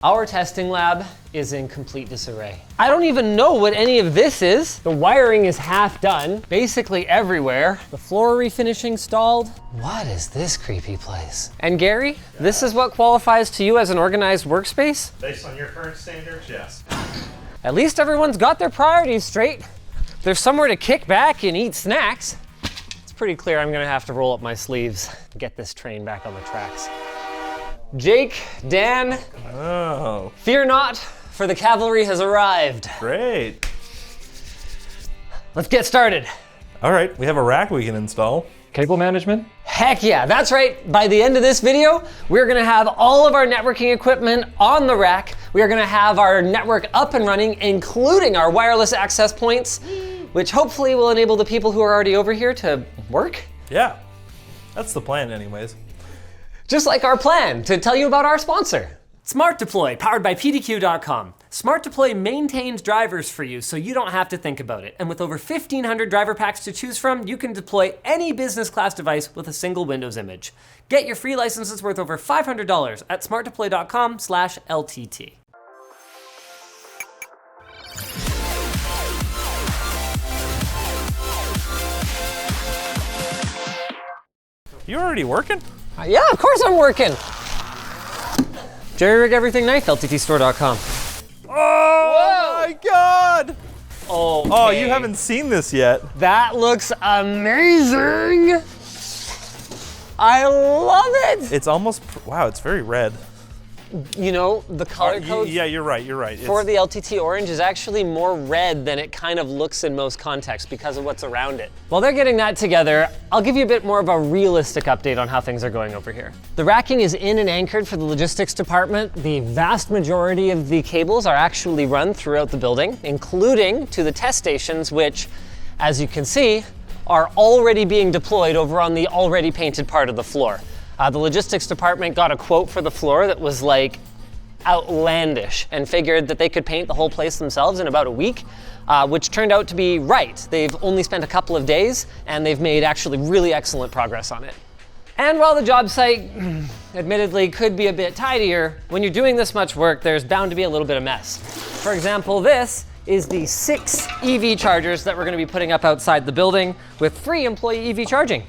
Our testing lab is in complete disarray. I don't even know what any of this is. The wiring is half done, basically everywhere. The floor refinishing stalled. What is this creepy place? And Gary, this is what qualifies to you as an organized workspace? Based on your current standards, yes. At least everyone's got their priorities straight. There's somewhere to kick back and eat snacks. It's pretty clear I'm gonna have to roll up my sleeves and get this train back on the tracks. Jake, Dan, fear not, for the cavalry has arrived. Great. Let's get started. All right, we have a rack we can install. Cable management? Heck yeah, that's right. By the end of this video, we're gonna have all of our networking equipment on the rack. We are gonna have our network up and running, including our wireless access points, which hopefully will enable the people who are already over here to work. Yeah, that's the plan anyways. Just like our plan to tell you about our sponsor. Smart Deploy, powered by PDQ.com. Smart Deploy maintains drivers for you so you don't have to think about it. And with over 1,500 driver packs to choose from, you can deploy any business class device with a single Windows image. Get your free licenses worth over $500 at smartdeploy.com/LTT. You already working? Yeah, of course I'm working. Jerry rig everything knife, LTTstore.com. Oh my God! Okay. Oh, you haven't seen this yet. That looks amazing. I love it. It's almost, wow, it's very red. You know, the color code Yeah, you're right, you're right. for the LTT orange is actually more red than it kind of looks in most contexts because of what's around it. While they're getting that together, I'll give you a bit more of a realistic update on how things are going over here. The racking is in and anchored for the logistics department. The vast majority of the cables are actually run throughout the building, including to the test stations, which, as you can see, are already being deployed over on the already painted part of the floor. The logistics department got a quote for the floor that was like outlandish and figured that they could paint the whole place themselves in about a week, which turned out to be right. They've only spent a couple of days and they've made actually really excellent progress on it. And while the job site admittedly could be a bit tidier, when you're doing this much work, there's bound to be a little bit of mess. For example, this is the 6 EV chargers that we're gonna be putting up outside the building with free employee EV charging.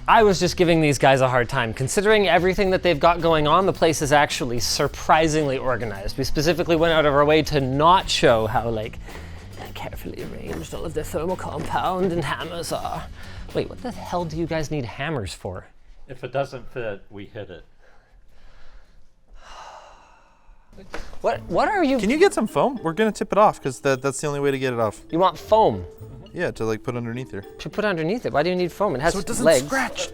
I was just giving these guys a hard time. Considering everything that they've got going on, the place is actually surprisingly organized. We specifically went out of our way to not show how carefully arranged all of the thermal compound and hammers are. Wait, what the hell do you guys need hammers for? If it doesn't fit, we hit it. What are you? Can you get some foam? We're gonna tip it off because that's the only way to get it off. You want foam? Yeah, to like put underneath here. To put underneath it? Why do you need foam? It has So it doesn't legs. scratch.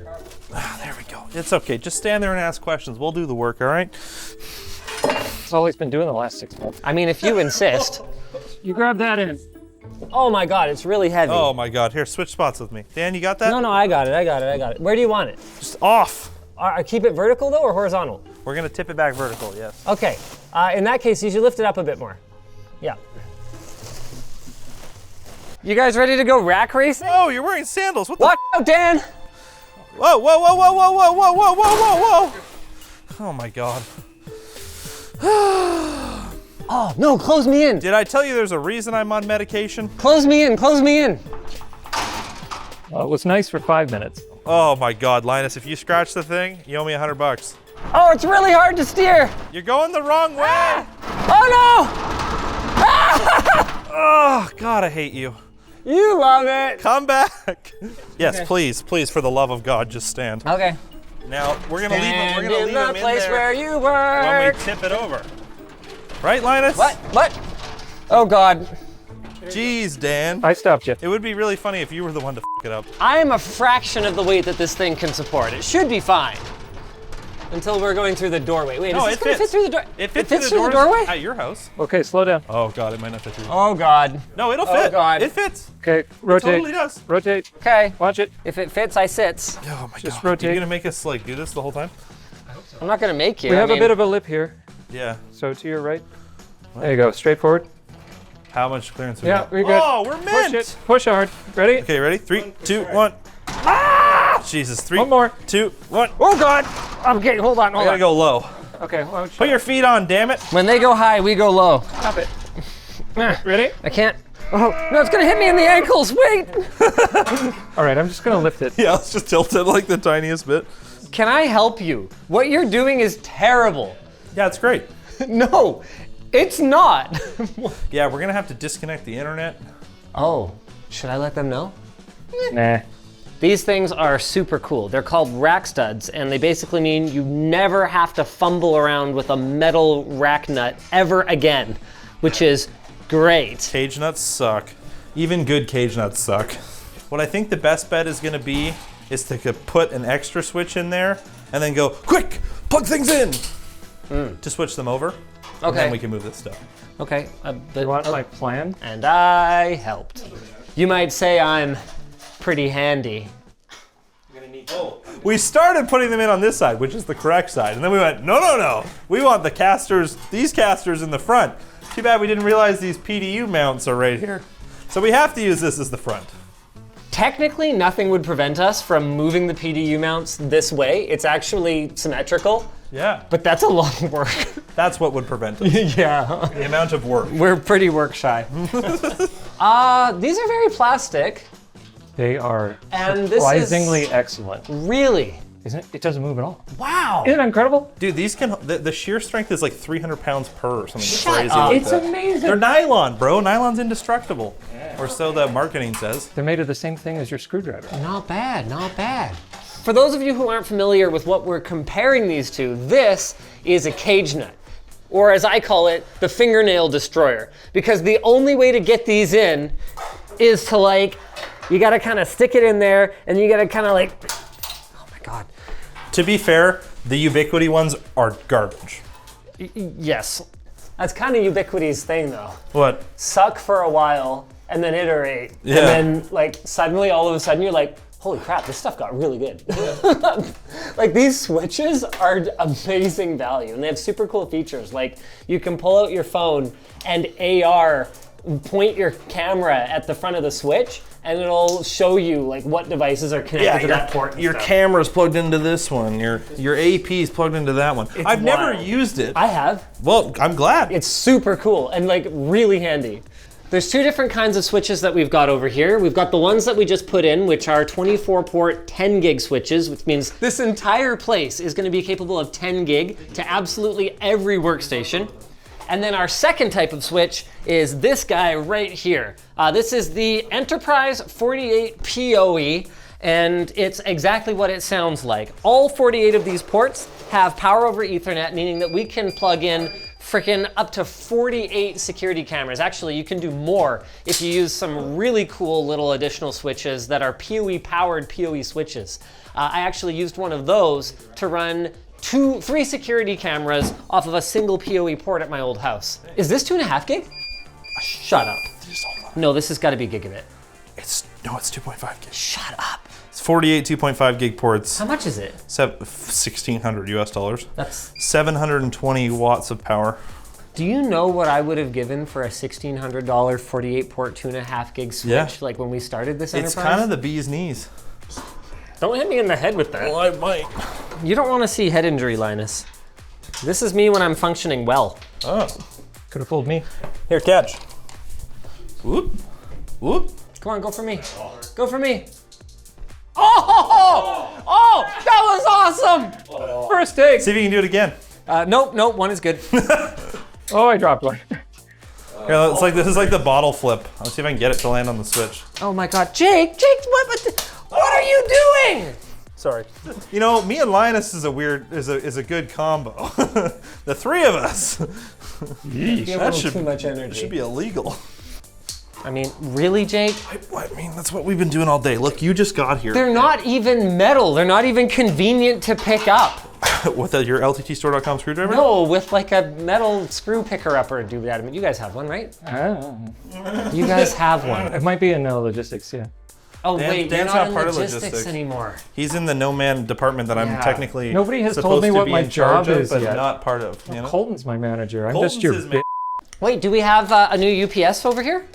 Ah, there we go. It's okay, just stand there and ask questions. We'll do the work, all right? That's all he's been doing the last 6 months. I mean, if you insist. You grab that in. Oh my God, it's really heavy. Oh my God, here, switch spots with me. Dan, you got that? No, I got it. Where do you want it? Just off. Keep it vertical though, or horizontal? We're gonna tip it back vertical, yes. Okay, in that case, you should lift it up a bit more. Yeah. You guys ready to go rack racing? Oh, you're wearing sandals. What the? Watch out, Dan! Whoa, whoa, whoa, whoa, whoa, whoa, whoa, whoa, whoa, whoa, whoa. Oh my God. Oh, no, close me in. Did I tell you there's a reason I'm on medication? Close me in. Well, it was nice for 5 minutes. Oh my God, Linus, if you scratch the thing, you owe me $100. Oh, it's really hard to steer. You're going the wrong way. Oh no! Oh God, I hate you. You love it. Come back. Yes, Okay. please, for the love of God, just stand. Okay. Now, we're gonna leave him, And him in the place there where you when work. we tip it over. Right, Linus? What? Oh God. Jeez, Dan. I stopped you. It would be really funny if you were the one to f it up. I am a fraction of the weight that this thing can support. It should be fine. Until we're going through the doorway. Wait, No, is it this gonna fits. fit through the door? It fits through the doors doorway? at your house. Okay, slow down. Oh God, it might not fit through. Oh God. No, it'll Oh, fit. God. It fits. Okay, rotate. Totally does. Rotate. Okay. Watch it. If it fits, I sits. Oh my Just God. rotate. You're gonna make us like do this the whole time? I'm not gonna make you. We have a bit of a lip here. Yeah. So to your right. There you go, straight forward. How much clearance? we Yeah, got? we're good. Oh, we're mint. Push it. Push hard. Ready? Okay, ready? 3, 2, 1. Ah! Jesus, 3, One more. 2, 1. Oh God. I'm getting. Hold on. I gotta go low. Okay, well, Put your feet on, damn it. When they go high, we go low. stop it. Ready? I can't. Oh, no, it's gonna hit me in the ankles. Wait. All right, I'm just gonna lift it. Yeah, let's just tilt it like the tiniest bit. Can I help you? What you're doing is terrible. Yeah, it's great. No, it's not. Yeah, we're gonna have to disconnect the internet. Oh, should I let them know? Nah. These things are super cool. They're called rack studs, and they basically mean you never have to fumble around with a metal rack nut ever again, which is great. Cage nuts suck. Even good cage nuts suck. What I think the best bet is gonna be is to put an extra switch in there and then go, quick, plug things in, to switch them over. And Okay. then we can move this stuff. Okay. You want my plan? And I helped. You might say I'm pretty handy. We started putting them in on this side, which is the correct side, and then we went, no, no, no. We want the casters, these casters in the front. Too bad we didn't realize these PDU mounts are right here. So we have to use this as the front. Technically, nothing would prevent us from moving the PDU mounts this way. It's actually symmetrical, Yeah, but that's a lot of work. that's what would prevent us. Yeah. The amount of work. We're pretty work shy. These are very plastic. They are And this surprisingly is excellent. really. Isn't it? It doesn't move at all. Wow. Isn't it incredible? Dude, these can, the shear strength is like 300 pounds per or something Shut crazy up. like It's that. amazing. They're nylon, bro. Nylon's indestructible. Or so the marketing says. They're made of the same thing as your screwdriver. Not bad, not bad. For those of you who aren't familiar with what we're comparing these to, this is a cage nut. Or as I call it, the fingernail destroyer. Because the only way to get these in is to like, you gotta kind of stick it in there and you gotta kind of like, oh my God. To be fair, the Ubiquiti ones are garbage. Yes. That's kind of Ubiquiti's thing though. What? Suck for a while and then iterate. Yeah. And then like suddenly, all of a sudden you're like, holy crap, this stuff got really good. Like these switches are amazing value and they have super cool features. Like you can pull out your phone and AR point your camera at the front of the switch and it'll show you like what devices are connected to that port. Your camera's plugged into this one. Your AP's plugged into that one. I've never wild. used it. I have. Well, I'm glad. It's super cool and like really handy. There's two different kinds of switches that we've got over here. We've got the ones that we just put in, which are 24 port 10 gig switches, which means this entire place is gonna be capable of 10 gig to absolutely every workstation. And then our second type of switch is this guy right here. This is the Enterprise 48 PoE, and it's exactly what it sounds like. All 48 of these ports have power over Ethernet, meaning that we can plug in freaking up to 48 security cameras. Actually, you can do more if you use some really cool little additional switches that are PoE powered PoE switches. I actually used one of those to run 3 security cameras off of a single PoE port at my old house. Is this 2.5 gig? Shut up. No, this has got to be gigabit. It's 2.5 gig. Shut up. It's 48 2.5 gig ports. How much is it? $1,600 US dollars. That's. 720 watts of power. Do you know what I would have given for a $1,600 48 port 2.5 gig switch? Yeah. Like when we started this It's enterprise? kind of the bee's knees. Don't hit me in the head with that. Well, I might. You don't want to see head injury, Linus. This is me when I'm functioning well. Oh. Could have fooled me. Here, catch. Whoop. Whoop. Come on, go for me. Go for me. Oh! Oh! That was awesome! First take. See if you can do it again. Nope, one is good. Oh, I dropped one. Here, it's like this is like the bottle flip. Let's see if I can get it to land on the switch. Oh my God, Jake, what are you doing? Sorry. You know, me and Linus is a good combo. The three of us. That should, too much energy. should be illegal. I mean, really, Jake? I mean, that's what we've been doing all day. Look, you just got here. They're not even metal. They're not even convenient to pick up. With your LTTstore.com screwdriver? No, with like a metal screw picker upper doobie. I mean, you guys have one, right? You guys have one. It might be in logistics, yeah. Oh Dan- wait, you're Dan's not not in part of logistics logistics. anymore. He's in the no man department that I'm Yeah. technically Nobody has supposed told me to what be my in charge job of, is but yet. not part of. You know? Colton's my manager. I'm Colton's just your his bitch. Wait, do we have a new UPS over here?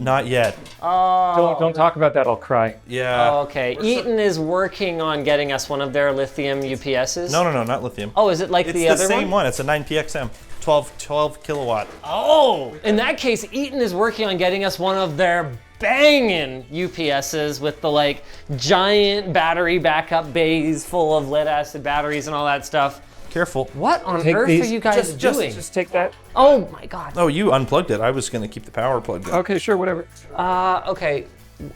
Not yet. Don't talk about that. I'll cry. Yeah. Okay, Eaton is working on getting us one of their lithium UPSs. No, not lithium. Oh, is it like It's the the other same one. It's a 9PXM, 12 kilowatt. Oh, in that case, Eaton is working on getting us one of their banging UPSs with the like giant battery backup bays full of lead acid batteries and all that stuff. Careful. What on Take earth these. are you guys doing? Just take that. Oh my God. Oh, you unplugged it. I was gonna keep the power plugged in. Okay, sure, whatever. Okay.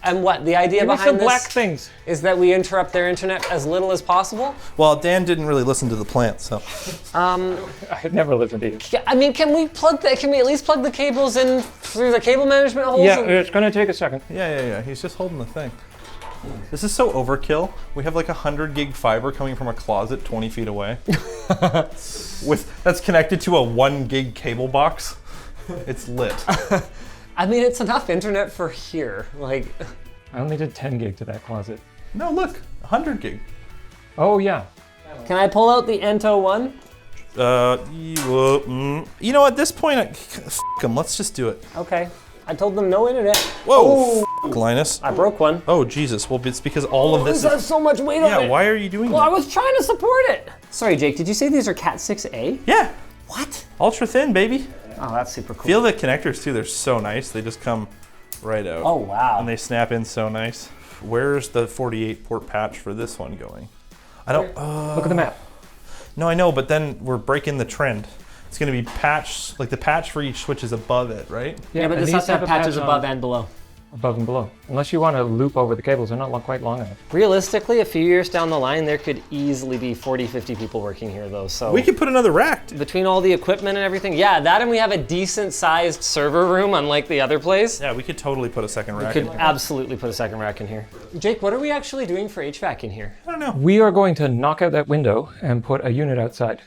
And what the idea Give me behind some this black things. is that we interrupt their internet as little as possible? Well, Dan didn't really listen to the plant, so. I've never listened to you. I mean, can we at least plug the cables in through the cable management holes? Yeah, it's gonna take a second. Yeah. He's just holding the thing. This is so overkill. We have like 100 gig fiber coming from a closet 20 feet away. That's connected to a 1 gig cable box. It's lit. I mean, it's enough internet for here. Like, I only did 10 gig to that closet. No, look, 100 gig. Oh yeah. can I pull out the Ento one? You know, at this point, f them. Let's just do it. Okay. I told them no internet. Whoa, f Linus. I broke one. Oh, Jesus. Well, it's because all of this This has so much weight on it. Yeah, why are you doing Well, I that? was trying to support it. Sorry, Jake, did you say these are Cat 6A? Yeah, What? ultra thin, baby. Oh, that's super cool. Feel the connectors, too. They're so nice. They just come right out. Oh, wow. And they snap in so nice. Where's the 48 port patch for this one going? I don't... Look at the map. No, I know, but then we're breaking the trend. It's going to be patched, like the patch for each switch is above it, right? Yeah, but and this these has to have a patches patch above on- and below. Above and below. Unless you want to loop over the cables, they're not quite long enough. Realistically, a few years down the line, there could easily be 40, 50 people working here, though. So We could put another rack. between all the equipment and everything, yeah, that and we have a decent-sized server room, unlike the other place. Yeah, we could totally put a second rack Could in there. absolutely put a second rack in here. Jake, what are we actually doing for HVAC in here? I don't know. We are going to knock out that window and put a unit outside.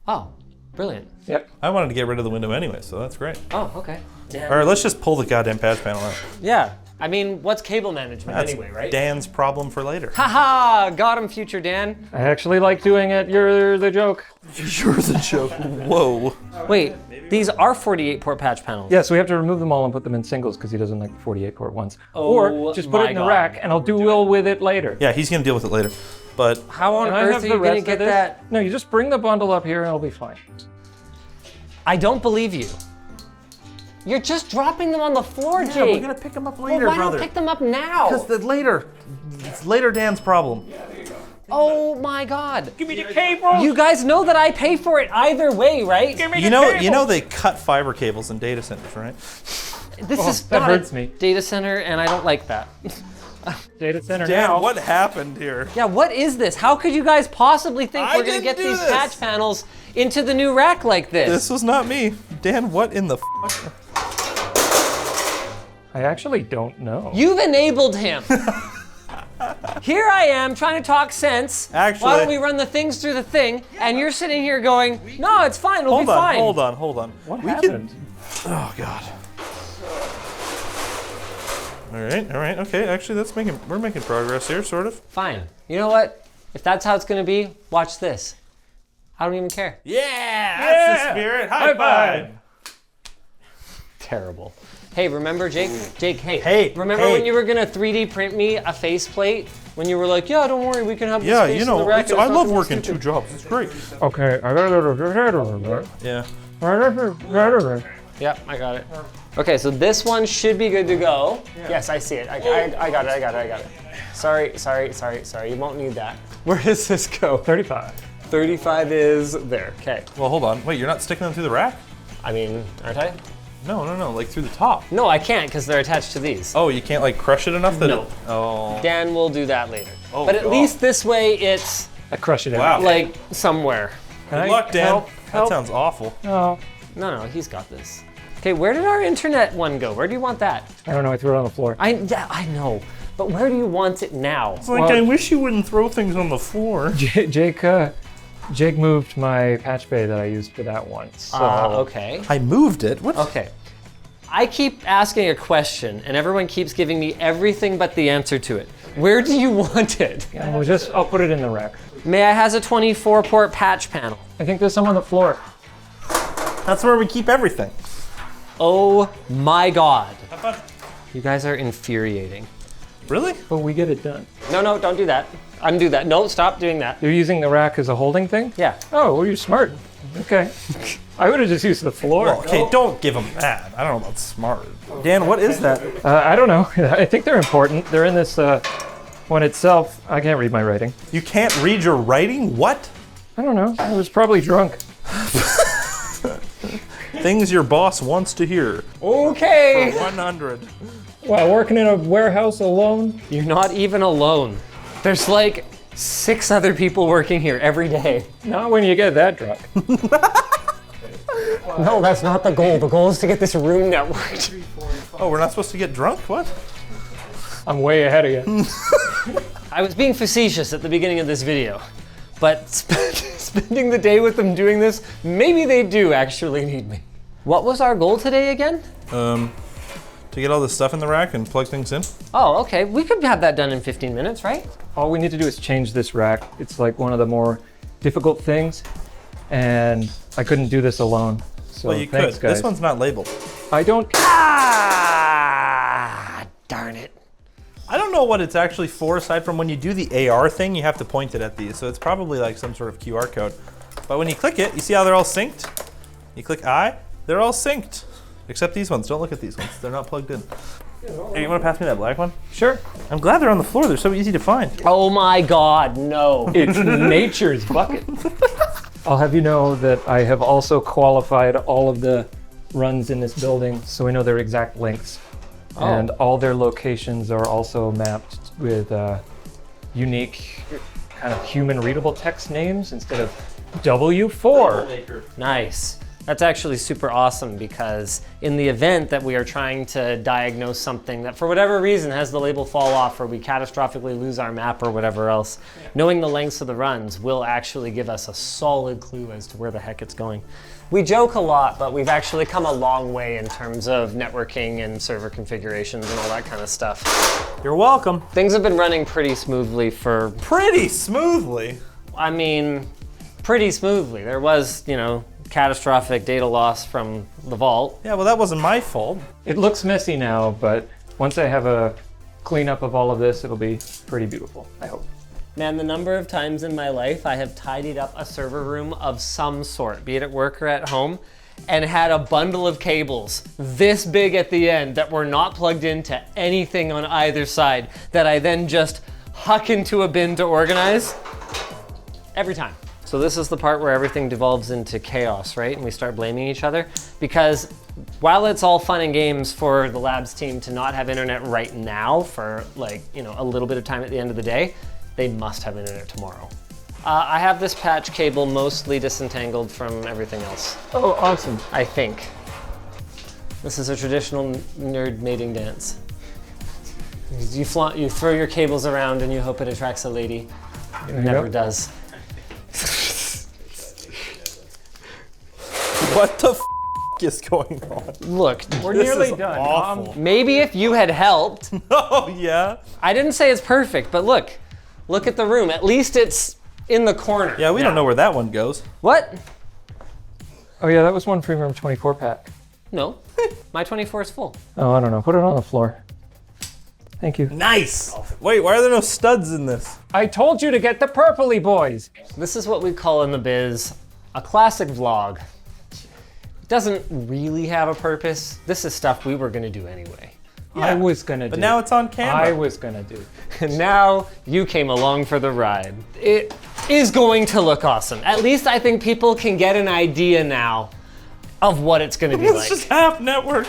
Oh, brilliant. Yep. I wanted to get rid of the window anyway, so that's great. Oh, okay. All right, let's just pull the goddamn patch panel out. Yeah. I mean, what's cable management That's anyway, right? Dan's problem for later. Haha, got him, future Dan. I actually like doing it. You're the joke. You're the joke. Whoa. Wait, these are 48 port patch panels. Yeah, so we have to remove them all and put them in singles because he doesn't like 48 port ones. Oh or just put my it in the God. rack and I'll duel with it later. Yeah, he's gonna deal with it later. But How on Can I earth have are the you gonna rest get of this? that? No, you just bring the bundle up here and it'll be fine. I don't believe you. You're just dropping them on the floor, yeah, Jake. we're gonna pick him up Well, later, why brother. not pick them up now? It's later Dan's problem. Oh my God. Give me the cable! You guys know that I pay for it either way, right? You know they cut fiber cables in data centers, right? This is that not hurts a me. data center, and I don't like that. Data center Dan, now. what happened here? Yeah, what is this? How could you guys possibly think I we're gonna didn't get do these this. patch panels into the new rack like this? This was not me. Dan, what in the f? I actually don't know. You've enabled him. Here I am trying to talk sense. Actually- Why don't we run the things through the thing? And you're sitting here going, no, it's fine, it'll be fine. Hold on. What We happened? Oh God. All right, okay. Actually, we're making progress here, sort of. Fine. You know what? If that's how it's gonna be, watch this. I don't even care. Yeah, that's the spirit. High five. Terrible. Hey, remember Jake? Jake, hey. Hey, Remember hey. when you were gonna 3D print me a faceplate? When you were like, yeah, don't worry, we can have Yeah, this space you in know, the rack. and I it's not love gonna be working stupid." 2 jobs. It's great. Okay. Yeah. Yep, I got it. Okay, so this one should be good to go. Yes, I see it. I got it. Sorry. You won't need that. Where does this go? 35. 35 is there. Okay. Well, hold on. Wait, you're not sticking them through the rack? I mean, aren't I? No. Like through the top. No, I can't because they're attached to these. Oh, you can't like crush it enough that No. it. Oh. Dan will do that later. Oh, but at God. least this way it's I crush it Wow. out. like somewhere. Can Good I luck, Dan. help? That Help? sounds awful. No. No, he's got this. Okay, where did our internet one go? Where do you want that? I don't know. I threw it on the floor. Yeah, I know. But where do you want it now? It's like, Well- I wish you wouldn't throw things on the floor. Jake moved my patch bay that I used for that one. So Okay. I moved it. What? Okay. I keep asking a question, and everyone keeps giving me everything but the answer to it. Where do you want it? yeah, I'll put it in the rack. May I has a 24-port patch panel? I think there's some on the floor. That's where we keep everything. Oh my God. You guys are infuriating. Really? But we get it done. No, don't do that. Undo that. No, stop doing that. You're using the rack as a holding thing? Yeah. Oh, well, you're smart. Okay. I would have just used the floor. Well, okay, don't give them that. I don't know about smart. Dan, what is that? I don't know. I think they're important. They're in this one itself. I can't read my writing. You can't read your writing? What? I don't know. I was probably drunk. Things your boss wants to hear. Okay. 100. Wow, working in a warehouse alone? You're not even alone. There's like 6 other people working here every day. Not when you get that drunk. No, that's not the goal. The goal is to get this room networked. Oh, we're not supposed to get drunk? What? I'm way ahead of you. I was being facetious at the beginning of this video, but spending the day with them doing this, maybe they do actually need me. What was our goal today again? To get all this stuff in the rack and plug things in? Oh, okay. We could have that done in 15 minutes, right? All we need to do is change this rack. It's like one of the more difficult things, and I couldn't do this alone. So Well, you thanks, could. guys. This one's not labeled. I don't. Ah, darn it. I don't know what it's actually for, aside from when you do the AR thing, you have to point it at these. So it's probably like some sort of QR code. But when you click it, you see how they're all synced? You click I, they're all synced. Except these ones. Don't look at these ones. They're not plugged in. Hey, you want to pass me that black one? Sure. I'm glad they're on the floor. They're so easy to find. Oh my God, no. It's nature's bucket. I'll have you know that I have also qualified all of the runs in this building so we know their exact lengths. Oh. And all their locations are also mapped with unique kind of human readable text names instead of W4. Nice. That's actually super awesome because in the event that we are trying to diagnose something that for whatever reason has the label fall off or we catastrophically lose our map or whatever else, knowing the lengths of the runs will actually give us a solid clue as to where the heck it's going. We joke a lot, but we've actually come a long way in terms of networking and server configurations and all that kind of stuff. You're welcome. Things have been running pretty smoothly for, Pretty smoothly. I mean, pretty smoothly. There was, catastrophic data loss from the vault. Yeah, well, that wasn't my fault. It looks messy now, but once I have a cleanup of all of this, it'll be pretty beautiful, I hope. Man, the number of times in my life I have tidied up a server room of some sort, be it at work or at home, and had a bundle of cables this big at the end that were not plugged into anything on either side that I then just huck into a bin to organize. Every time. So this is the part where everything devolves into chaos, right? And we start blaming each other because while it's all fun and games for the labs team to not have internet right now for a little bit of time at the end of the day, they must have internet tomorrow. I have this patch cable mostly disentangled from everything else. Oh, awesome. I think. This is a traditional nerd mating dance. You throw your cables around and you hope it attracts a lady. It never does. What the f is going on? Look, We're This nearly is done. awful. maybe if you had helped. Oh, yeah? I didn't say it's perfect, but look at the room. At least it's in the corner. Yeah, we don't know where that one goes. What? Oh yeah, that was one Freeroom 24 pack. No, my 24 is full. Oh, I don't know. Put it on the floor. Thank you. Nice. Wait, why are there no studs in this? I told you to get the purpley boys. This is what we call in the biz a classic vlog. It doesn't really have a purpose. This is stuff we were gonna do anyway. I was gonna do. But now it's on camera. I was gonna do. And now you came along for the ride. It is going to look awesome. At least I think people can get an idea now of what it's gonna be It's like. just half network.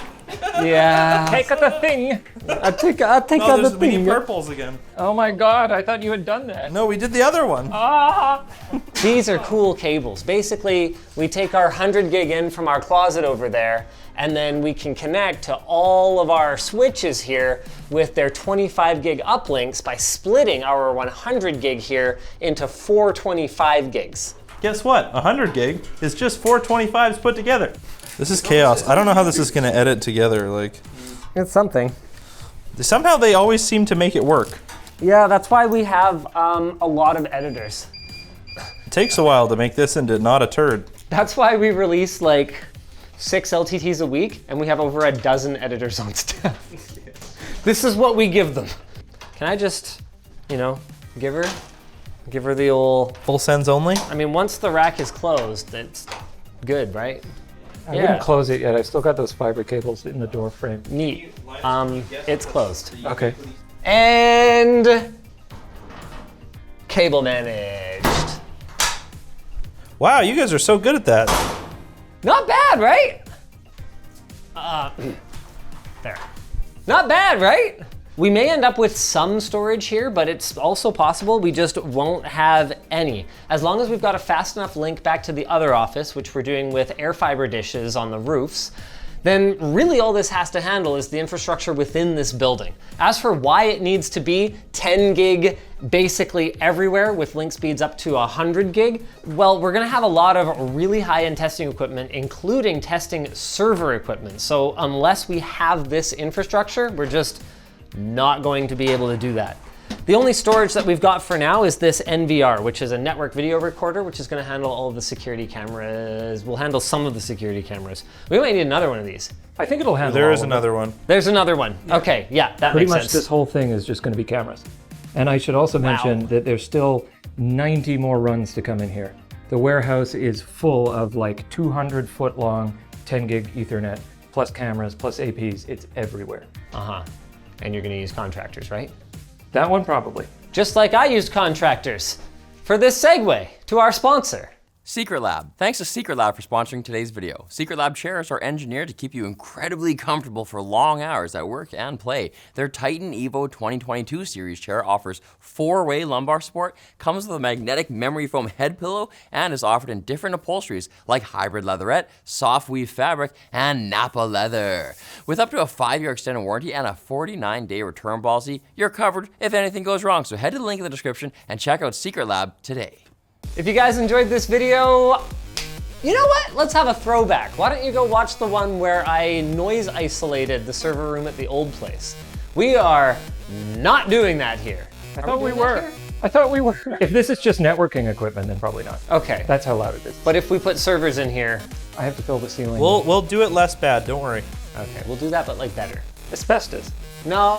Yeah. Take the thing. I'll take Oh, out the there's we need thing. purples again. Oh my God, I thought you had done that. No, we did the other one. Ah. These are cool cables. Basically, we take our 100 gig in from our closet over there, and then we can connect to all of our switches here with their 25 gig uplinks by splitting our 100 gig here into 4 25 gigs. Guess what? 100 gig is just 4 25s put together. This is chaos. I don't know how this is going to edit together. It's something. Somehow they always seem to make it work. Yeah, that's why we have a lot of editors. It takes a while to make this into not a turd. That's why we release 6 LTTs a week, and we have over a dozen editors on staff. This is what we give them. Can I just, you know, give her the old... Full sends only? I mean, once the rack is closed, it's good, right? I wouldn't close it yet. I've still got those fiber cables in the door frame. Neat. It's closed. Okay. And cable managed. Wow, you guys are so good at that. Not bad, right? There. Not bad, right? We may end up with some storage here, but it's also possible we just won't have any. As long as we've got a fast enough link back to the other office, which we're doing with air fiber dishes on the roofs, then really all this has to handle is the infrastructure within this building. As for why it needs to be 10 gig basically everywhere with link speeds up to 100 gig, well, we're gonna have a lot of really high-end testing equipment, including testing server equipment. So unless we have this infrastructure, we're just not going to be able to do that. The only storage that we've got for now is this NVR, which is a network video recorder, which is gonna handle all of the security cameras. We'll handle some of the security cameras. We might need another one of these. I think it'll handle There is all of another one. There's another one. Okay, yeah, that Pretty makes much sense. this whole thing is just going to be cameras. And I should also mention that there's still 90 more runs to come in here. The warehouse is full of like 200 foot long 10 gig Ethernet, plus cameras, plus APs. It's everywhere. Uh-huh. And you're gonna use contractors, right? That one probably. Just like I used contractors for this segue to our sponsor. Secret Lab. Thanks to Secret Lab for sponsoring today's video. Secret Lab chairs are engineered to keep you incredibly comfortable for long hours at work and play. Their Titan Evo 2022 series chair offers 4-way lumbar support, comes with a magnetic memory foam head pillow, and is offered in different upholsteries like hybrid leatherette, soft weave fabric, and Napa leather. With up to a 5-year extended warranty and a 49-day return policy, you're covered if anything goes wrong. So head to the link in the description and check out Secret Lab today. If you guys enjoyed this video, you know what? Let's have a throwback. Why don't you go watch the one where I noise isolated the server room at the old place? We are not doing that here. I thought we were. I thought we were. If this is just networking equipment, then probably not. Okay. That's how loud it is. But if we put servers in here, I have to fill the ceiling. We'll do it less bad, don't worry. okay, we'll do that, but like better. Asbestos. No.